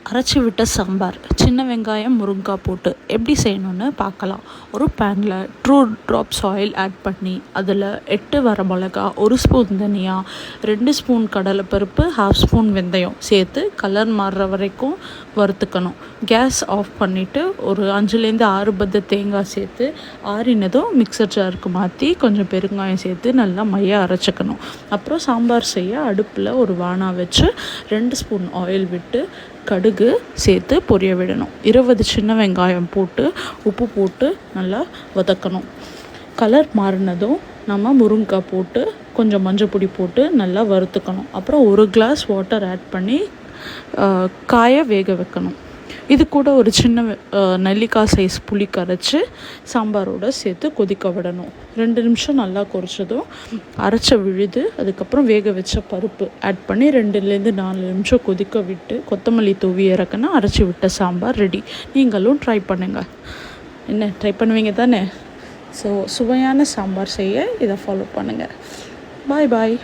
அரைச்சி விட்ட சாம்பார் சின்ன வெங்காயம் முருங்காய் போட்டு எப்படி செய்யணும்னு பார்க்கலாம். ஒரு பேனில் 2 ட்ராப்ஸ் ஆயில் ஆட் பண்ணி அதில் 8 வரமிளகா, 1 ஸ்பூன் தனியா, 2 ஸ்பூன் கடலைப்பருப்பு, 1/2 ஸ்பூன் வெந்தயம் சேர்த்து கலர் மாறுற வரைக்கும் வறுத்துக்கணும். கேஸ் ஆஃப் பண்ணிவிட்டு ஒரு 5லேருந்து 6 பத்த தேங்காய் சேர்த்து ஆறினதும் மிக்சர் ஜாருக்கு மாற்றி கொஞ்சம் பெருங்காயம் சேர்த்து நல்லா மையாக அரைச்சிக்கணும். அப்புறம் சாம்பார் செய்ய அடுப்பில் ஒரு வாணா வச்சு 2 ஸ்பூன் ஆயில் விட்டு கடுகு சேர்த்து பொரிய விடணும். 20 சின்ன வெங்காயம் போட்டு உப்பு போட்டு நல்லா வதக்கணும். கலர் மாறினதும் நம்ம முருங்கைக்காய் போட்டு கொஞ்சம் மஞ்சள் பொடி போட்டு நல்லா வறுத்துக்கணும். அப்புறம் 1 கிளாஸ் வாட்டர் ஆட் பண்ணி காயை வேக வைக்கணும். இது கூட ஒரு சின்ன நெல்லிக்காய் சைஸ் புளி கரைச்சி சாம்பாரோடு சேர்த்து கொதிக்க விடணும். 2 நிமிஷம் நல்லா கொதிச்சதும் அரைச்ச விழுது அதுக்கப்புறம் வேக வச்ச பருப்பு ஆட் பண்ணி 2லேருந்து 4 நிமிஷம் கொதிக்க விட்டு கொத்தமல்லி தூவி இறக்குனா அரைச்சி விட்ட சாம்பார் ரெடி. நீங்களும் ட்ரை பண்ணுங்கள். என்ன ட்ரை பண்ணுவீங்க தானே? ஸோ சுவையான சாம்பார் செய்ய இதை ஃபாலோ பண்ணுங்கள். பாய்.